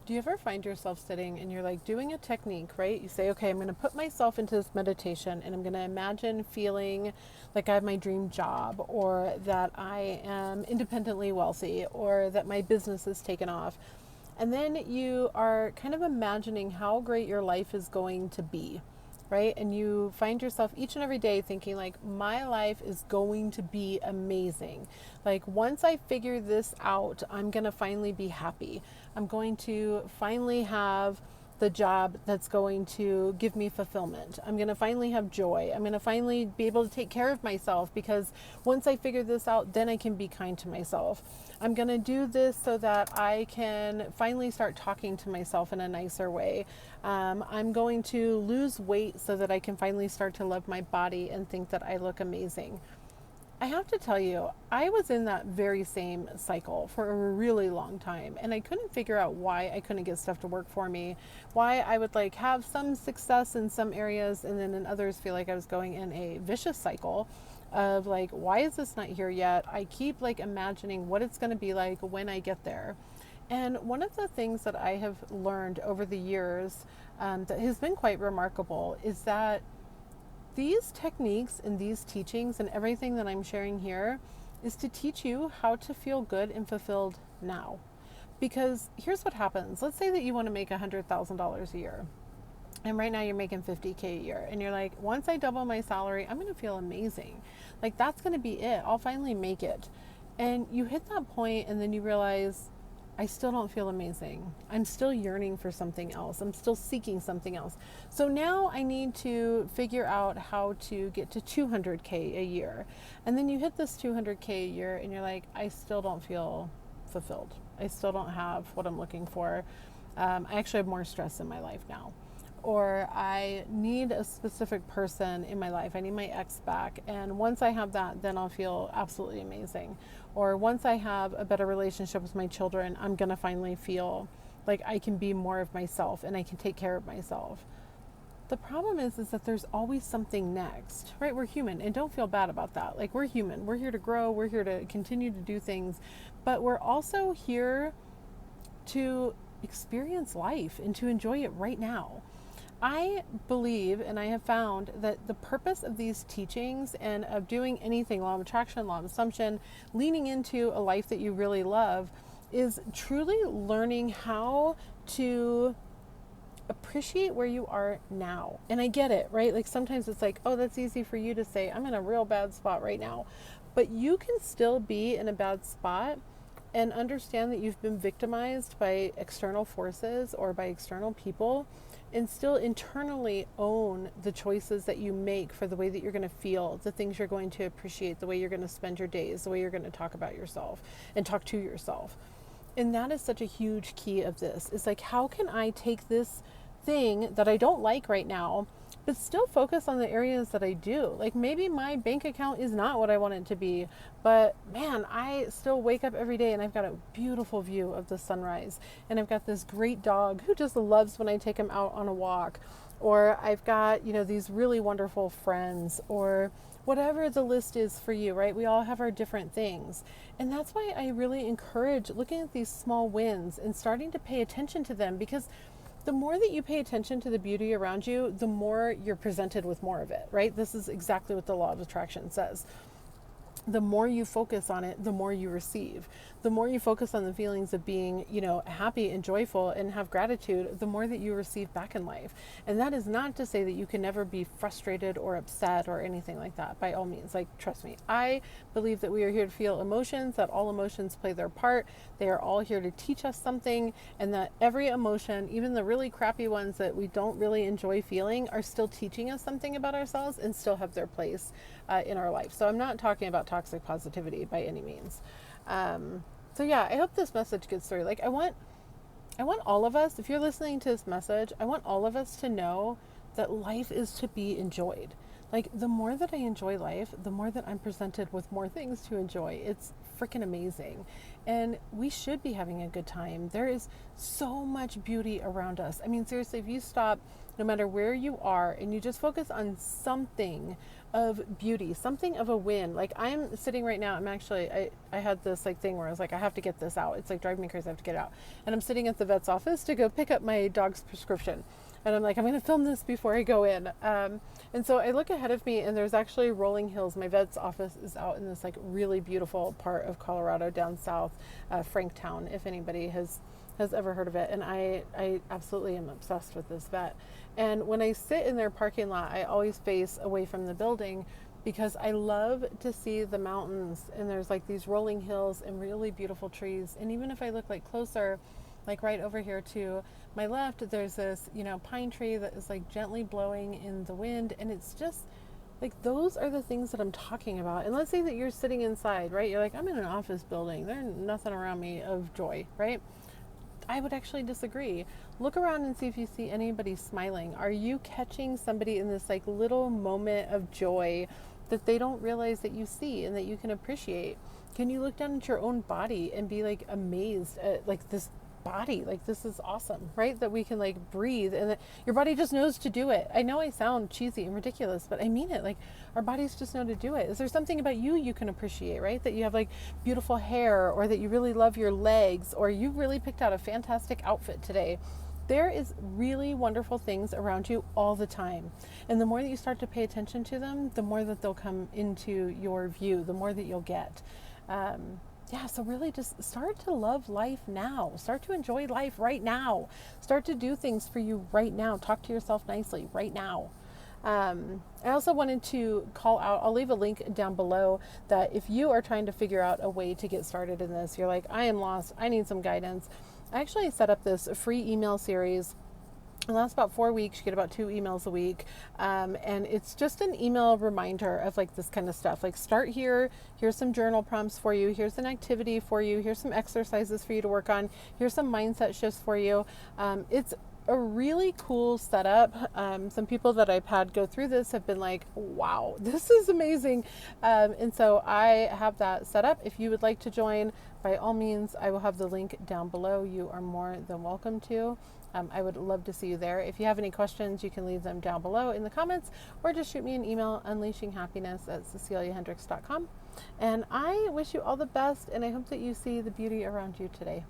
Do you ever find yourself sitting and you're like doing a technique, right? You say, okay, I'm going to put myself into this meditation and I'm going to imagine feeling like I have my dream job, or that I am independently wealthy, or that my business is taken off. And then you are kind of imagining how great your life is going to be, right? And you find yourself each and every day thinking, like, my life is going to be amazing. Like, once I figure this out, I'm going to finally be happy. I'm going to finally have the job that's going to give me fulfillment. I'm going to finally have joy. I'm going to finally be able to take care of myself, because once I figure this out, then I can be kind to myself. I'm going to do this so that I can finally start talking to myself in a nicer way. I'm going to lose weight so that I can finally start to love my body and think that I look amazing. I have to tell you, I was in that very same cycle for a really long time, and I couldn't figure out why I couldn't get stuff to work for me. Why I would like have some success in some areas and then in others feel like I was going in a vicious cycle of like, why is this not here yet? I keep like imagining what it's going to be like when I get there. And one of the things that I have learned over the years, that has been quite remarkable, is that these techniques and these teachings and everything that I'm sharing here is to teach you how to feel good and fulfilled now. Because here's what happens. Let's say that you want to make $100,000 a year. And right now you're making 50K a year. And you're like, once I double my salary, I'm going to feel amazing. Like, that's going to be it. I'll finally make it. And you hit that point and then you realize, I still don't feel amazing. I'm still yearning for something else. I'm still seeking something else. So now I need to figure out how to get to 200K a year. And then you hit this 200K a year and you're like, I still don't feel fulfilled. I still don't have what I'm looking for. I actually have more stress in my life now. Or I need a specific person in my life. I need my ex back. And once I have that, then I'll feel absolutely amazing. Or once I have a better relationship with my children, I'm going to finally feel like I can be more of myself and I can take care of myself. The problem is that there's always something next, right? We're human, and don't feel bad about that. Like, we're human. We're here to grow. We're here to continue to do things. But we're also here to experience life and to enjoy it right now. I believe, and I have found, that the purpose of these teachings and of doing anything, law of attraction, law of assumption, leaning into a life that you really love, is truly learning how to appreciate where you are now. And I get it, right? Like, sometimes it's like, oh, that's easy for you to say, I'm in a real bad spot right now. But you can still be in a bad spot and understand that you've been victimized by external forces or by external people, and still internally own the choices that you make for the way that you're going to feel, the things you're going to appreciate, the way you're going to spend your days, the way you're going to talk about yourself and talk to yourself. And that is such a huge key of this. It's like, how can I take this thing that I don't like right now, but still focus on the areas that I do? Like, maybe my bank account is not what I want it to be, but man, I still wake up every day and I've got a beautiful view of the sunrise. And I've got this great dog who just loves when I take him out on a walk. Or I've got, these really wonderful friends, or whatever the list is for you, right? We all have our different things. And that's why I really encourage looking at these small wins and starting to pay attention to them, because the more that you pay attention to the beauty around you, the more you're presented with more of it, right? This is exactly what the law of attraction says. The more you focus on it, the more you receive. The more you focus on the feelings of being, happy and joyful and have gratitude, the more that you receive back in life. And that is not to say that you can never be frustrated or upset or anything like that, by all means. Like, trust me, I believe that we are here to feel emotions, that all emotions play their part. They are all here to teach us something, and that every emotion, even the really crappy ones that we don't really enjoy feeling, are still teaching us something about ourselves and still have their place in our life. So I'm not talking about toxic positivity by any means. So yeah, I hope this message gets through. Like, I want all of us, if you're listening to this message, I want all of us to know that life is to be enjoyed. Like, the more that I enjoy life, the more that I'm presented with more things to enjoy. It's freaking amazing. and we should be having a good time. There is so much beauty around us. I mean, seriously, if you stop, no matter where you are, and you just focus on something of beauty, something of a win. Like I'm sitting right now, I had this like thing where I was like, I have to get this out. It's like driving me crazy, I have to get it out. And I'm sitting at the vet's office to go pick up my dog's prescription. And I'm like, I'm going to film this before I go in. And so I look ahead of me, and there's actually rolling hills. My vet's office is out in this like really beautiful part of Colorado down south, Franktown, if anybody has ever heard of it. And I absolutely am obsessed with this vet. And when I sit in their parking lot, I always face away from the building because I love to see the mountains, and there's like these rolling hills and really beautiful trees. And even if I look like closer, like right over here to my left, there's this, pine tree that is like gently blowing in the wind. And it's just like, those are the things that I'm talking about. And let's say that you're sitting inside, right? You're like, I'm in an office building. There's nothing around me of joy, right? I would actually disagree. Look around and see if you see anybody smiling. Are you catching somebody in this like little moment of joy that they don't realize that you see and that you can appreciate? Can you look down at your own body and be like amazed at like this body? Like, this is awesome, right? That we can like breathe, and that your body just knows to do it. I know I sound cheesy and ridiculous, but I mean it. Like, our bodies just know to do it. Is there something about you can appreciate, right? That you have like beautiful hair, or that you really love your legs, or you really picked out a fantastic outfit today. There is really wonderful things around you all the time. And the more that you start to pay attention to them, the more that they'll come into your view, the more that you'll get. So really just start to love life now. Start to enjoy life right now. Start to do things for you right now. Talk to yourself nicely right now. I also wanted to call out, I'll leave a link down below, that if you are trying to figure out a way to get started in this, you're like, I am lost, I need some guidance. I actually set up this free email series. It lasts about 4 weeks. You get about 2 emails a week. And it's just an email reminder of like this kind of stuff. Like, start here. Here's some journal prompts for you. Here's an activity for you. Here's some exercises for you to work on. Here's some mindset shifts for you. It's a really cool setup. Some people that I've had go through this have been like, wow, this is amazing. And so I have that set up. If you would like to join, by all means, I will have the link down below. You are more than welcome to. I would love to see you there. If you have any questions, you can leave them down below in the comments, or just shoot me an email, unleashinghappiness@ceciliahendricks.com. And I wish you all the best, and I hope that you see the beauty around you today.